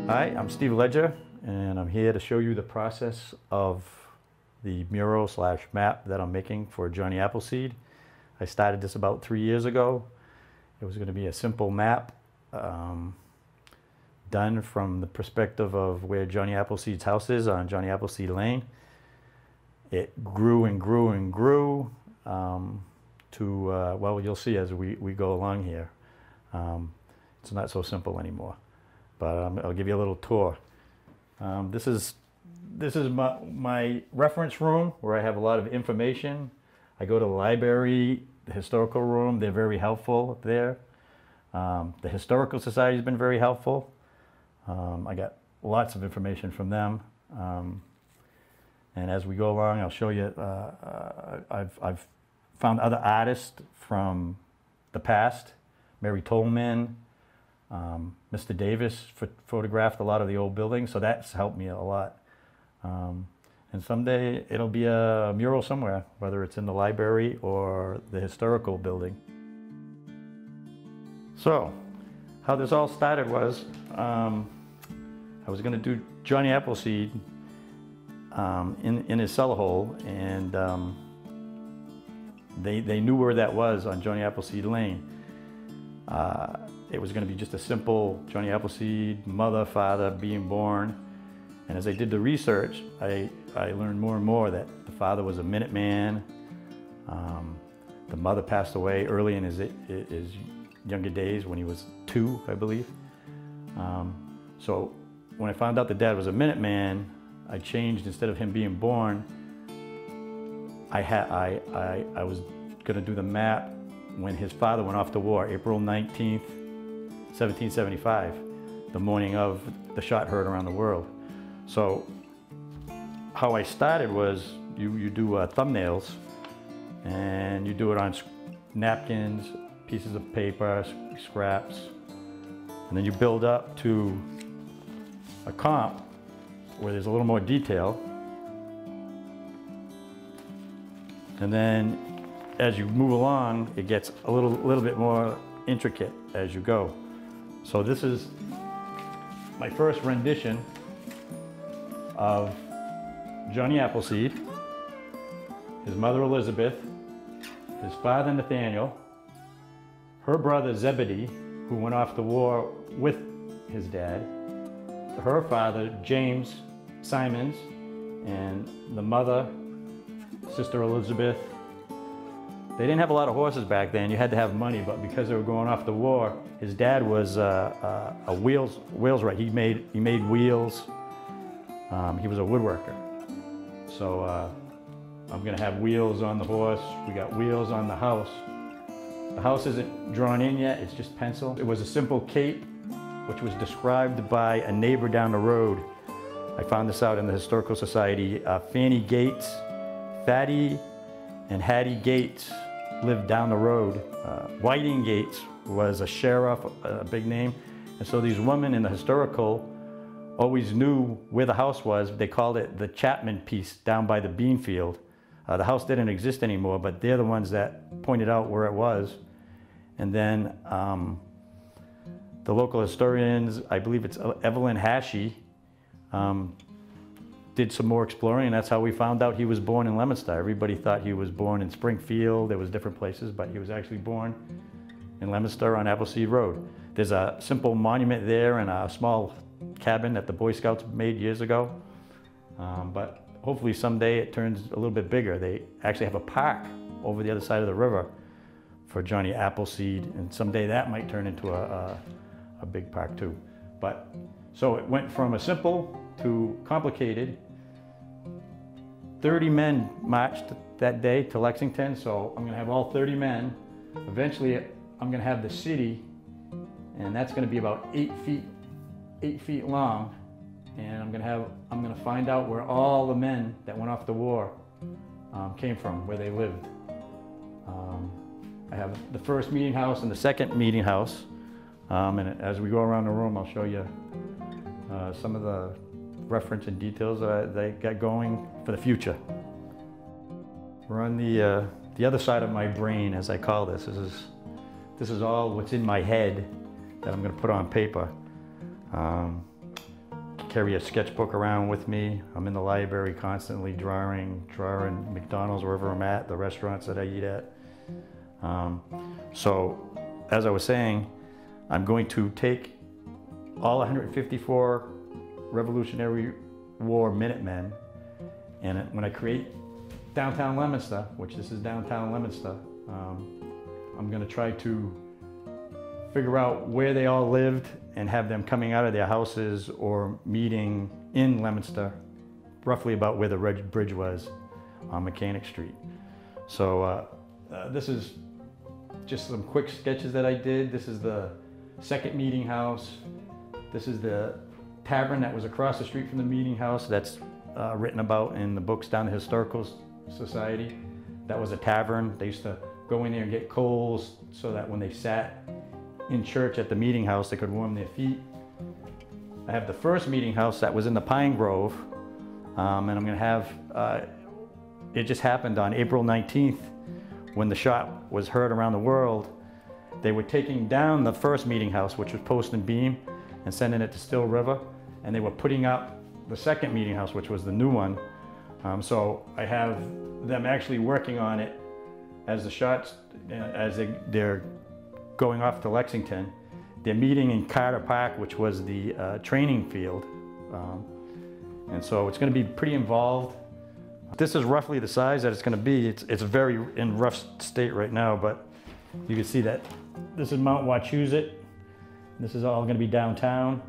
Hi, I'm Steve Ledger, and I'm here to show you the process of the mural slash map that I'm making for Johnny Appleseed. I started this about 3 years ago. It was going to be a simple map done from the perspective of where Johnny Appleseed's house is on Johnny Appleseed Lane. It grew and grew and grew well, you'll see as we go along here. It's not so simple anymore. But I'll give you a little tour. This is my reference room where I have a lot of information. I go to the library, the historical room. They're very helpful there. The Historical Society has been very helpful. I got lots of information from them. And as we go along, I'll show you. I've found other artists from the past. Mary Tolman. Mr. Davis photographed a lot of the old buildings, so that's helped me a lot. And someday it'll be a mural somewhere, whether it's in the library or the historical building. So, how this all started was, I was going to do Johnny Appleseed in his cellar hole, and they knew where that was on Johnny Appleseed Lane. It was going to be just a simple Johnny Appleseed, mother, father, being born. And as I did the research, I learned more and more that the father was a Minuteman. The mother passed away early in his younger days when he was 2, I believe. So when I found out the dad was a Minuteman, I changed, instead of him being born, I was going to do the map when his father went off to war, April 19th, 1775, the morning of the shot heard around the world. So how I started was you do thumbnails, and you do it on napkins, pieces of paper, scraps, and then you build up to a comp where there's a little more detail. And then as you move along, it gets a little bit more intricate as you go. So this is my first rendition of Johnny Appleseed, his mother Elizabeth, his father Nathaniel, her brother Zebedee, who went off to war with his dad, her father James Simons, and the mother, Sister Elizabeth. They didn't have a lot of horses back then. You had to have money, but because they were going off to war, his dad was a wheelwright. He made wheels. He was a woodworker. So I'm gonna have wheels on the horse. We got wheels on the house. The house isn't drawn in yet, it's just pencil. It was a simple cape, which was described by a neighbor down the road. I found this out in the Historical Society. Fanny Gates, Fatty and Hattie Gates lived down the road. Whiting Gates was a sheriff, a big name. And so these women in the historical always knew where the house was. They called it the Chapman piece down by the bean field. The house didn't exist anymore, but they're the ones that pointed out where it was. And then the local historians, I believe it's Evelyn Hashey, did some more exploring, and that's how we found out he was born in Leominster. Everybody thought he was born in Springfield. There was different places, but he was actually born in Leominster on Appleseed Road. There's a simple monument there and a small cabin that the Boy Scouts made years ago. But hopefully someday it turns a little bit bigger. They actually have a park over the other side of the river for Johnny Appleseed, and someday that might turn into a big park too. But so it went from a simple to complicated. 30 men marched that day to Lexington, so I'm gonna have all 30 men. Eventually, I'm gonna have the city, and that's gonna be about 8 feet long. And I'm gonna find out where all the men that went off to war came from, where they lived. I have the first meeting house and the second meeting house. And as we go around the room, I'll show you some of the reference and details they got going for the future. We're on the other side of my brain, as I call this. This is all what's in my head that I'm going to put on paper. carry a sketchbook around with me. I'm in the library constantly drawing McDonald's wherever I'm at, the restaurants that I eat at. So, as I was saying, I'm going to take all 154 Revolutionary War Minutemen, and when I create downtown Leominster, which this is downtown Leominster, I'm going to try to figure out where they all lived and have them coming out of their houses or meeting in Leominster, roughly about where the bridge was on Mechanic Street. So this is just some quick sketches that I did. This is the second meeting house. This is the tavern that was across the street from the meeting house that's written about in the books down the Historical Society. That was a tavern. They used to go in there and get coals so that when they sat in church at the meeting house, they could warm their feet. I have the first meeting house that was in the Pine Grove, and I'm going to have, it just happened on April 19th when the shot was heard around the world. They were taking down the first meeting house, which was Post and Beam, and sending it to Still River, and they were putting up the second meeting house, which was the new one. So I have them actually working on it as the shots, as they're going off to Lexington. They're meeting in Carter Park, which was the training field. And so it's going to be pretty involved. This is roughly the size that it's going to be. It's very in rough state right now, but you can see that this is Mount Wachusett. This is all going to be downtown.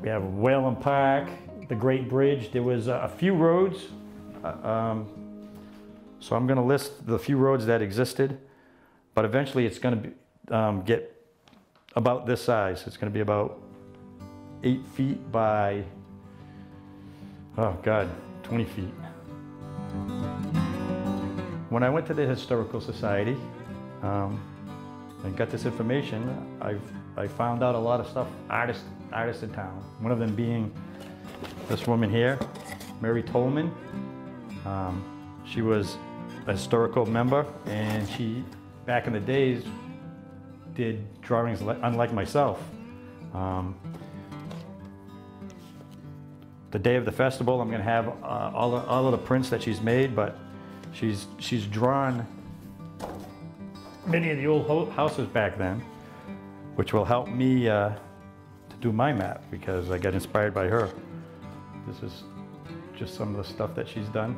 We have Whalen Park, the Great Bridge. There was a few roads. So I'm going to list the few roads that existed, but eventually it's going to be, get about this size. It's going to be about 8 feet by, oh God, 20 feet. When I went to the Historical Society and got this information, I found out a lot of stuff, artists in town. One of them being this woman here, Mary Tolman. She was a historical member, and she, back in the days, did drawings unlike myself. The day of the festival, I'm going to have all of the prints that she's made, but she's drawn many of the old houses back then, which will help me to do my map, because I got inspired by her. This is just some of the stuff that she's done.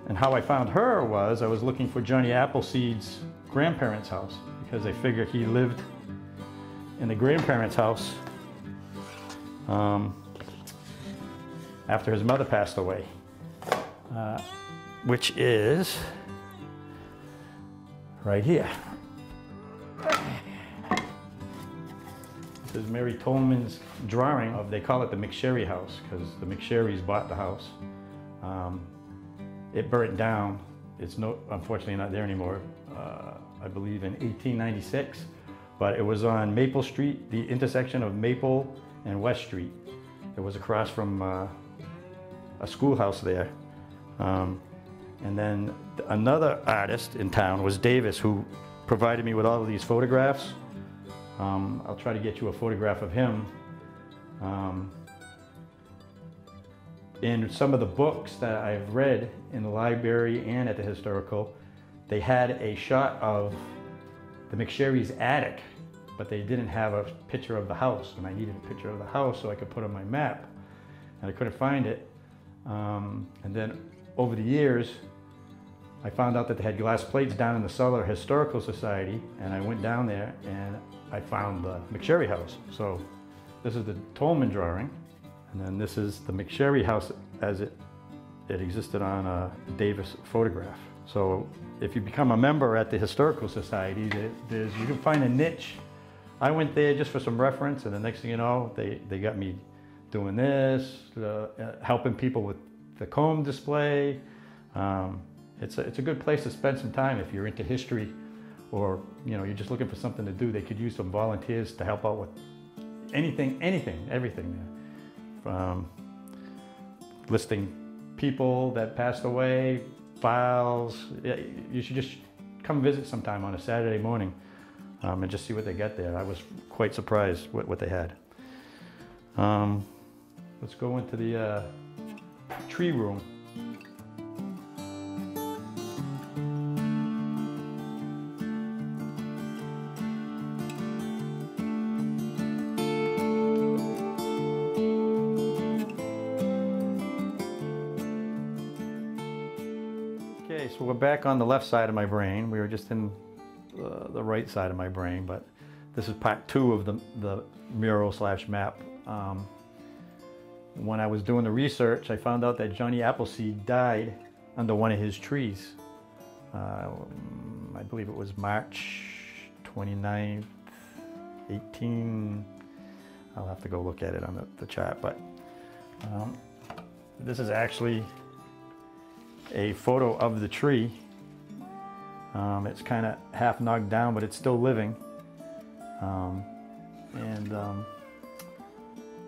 And how I found her was I was looking for Johnny Appleseed's grandparents' house, because I figured he lived in the grandparents' house after his mother passed away, which is right here. This is Mary Tolman's drawing of, they call it the McSherry house, because the McSherrys bought the house. It burnt down. It's unfortunately not there anymore. I believe in 1896, but it was on Maple Street, the intersection of Maple and West Street. It was across from a schoolhouse there. And then another artist in town was Davis, who provided me with all of these photographs. I'll try to get you a photograph of him. In some of the books that I've read in the library and at the historical, they had a shot of the McSherry's attic, but they didn't have a picture of the house, and I needed a picture of the house so I could put on my map, and I couldn't find it. And then over the years, I found out that they had glass plates down in the cellar Historical Society, and I went down there and I found the McSherry house. So this is the Tolman drawing, and then this is the McSherry house as it existed on a Davis photograph. So if you become a member at the Historical Society, you can find a niche. I went there just for some reference, and the next thing you know, they got me doing this, helping people with the comb display. It's a good place to spend some time if you're into history, or you're just looking for something to do. They could use some volunteers to help out with anything, everything there. Listing people that passed away, files. You should just come visit sometime on a Saturday morning and just see what they got there. I was quite surprised what they had. Let's go into the tree room. Okay, so we're back on the left side of my brain. We were just in the right side of my brain, but this is part 2 of the mural slash map. When I was doing the research, I found out that Johnny Appleseed died under one of his trees. I believe it was March 29th, 18. I'll have to go look at it on the chart, but this is actually a photo of the tree. It's kind of half knocked down, but it's still living.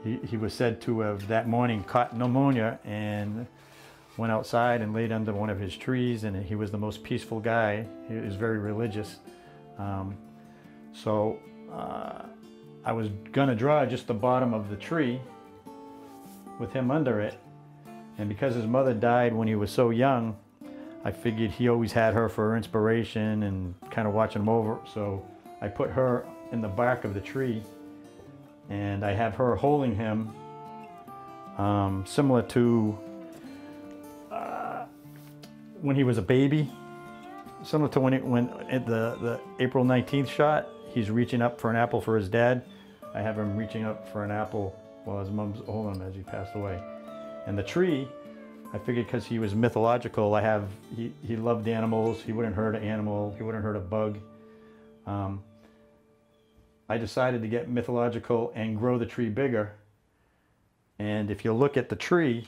He was said to have that morning caught pneumonia and went outside and laid under one of his trees, and he was the most peaceful guy. He was very religious. So I was gonna draw just the bottom of the tree with him under it, and because his mother died when he was so young, I figured he always had her for inspiration and kind of watching him over. So I put her in the bark of the tree, and I have her holding him, similar to when he was a baby, similar to when at the April 19th shot, he's reaching up for an apple for his dad. I have him reaching up for an apple while his mom's holding him as he passed away. And the tree, I figured because he was mythological, he loved animals, he wouldn't hurt an animal, he wouldn't hurt a bug. I decided to get mythological and grow the tree bigger. And if you look at the tree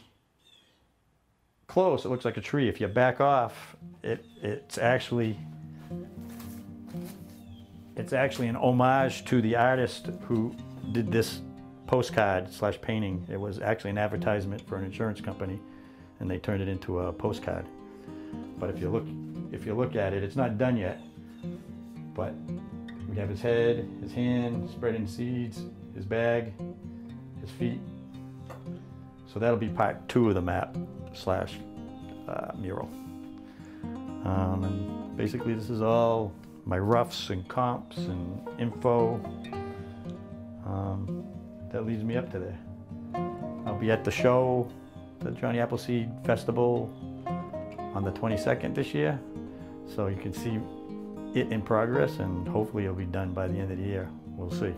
close, it looks like a tree. If you back off, it's actually an homage to the artist who did this postcard slash painting. It was actually an advertisement for an insurance company, and they turned it into a postcard. But if you look at it, it's not done yet. But we have his head, his hand, spreading seeds, his bag, his feet. So that'll be part 2 of the map slash mural. And basically this is all my roughs and comps and info that leads me up to there. I'll be at the show, the Johnny Appleseed Festival, on the 22nd this year. So you can see it in progress, and hopefully it'll be done by the end of the year. We'll see.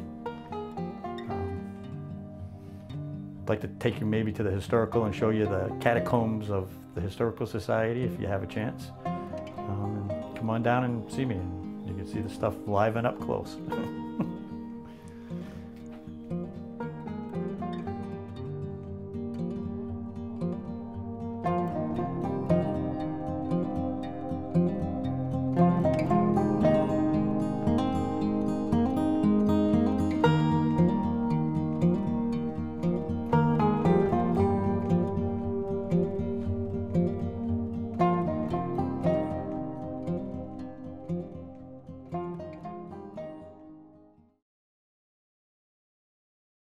I'd like to take you maybe to the historical and show you the catacombs of the Historical Society if you have a chance. And come on down and see me, and you can see the stuff live and up close.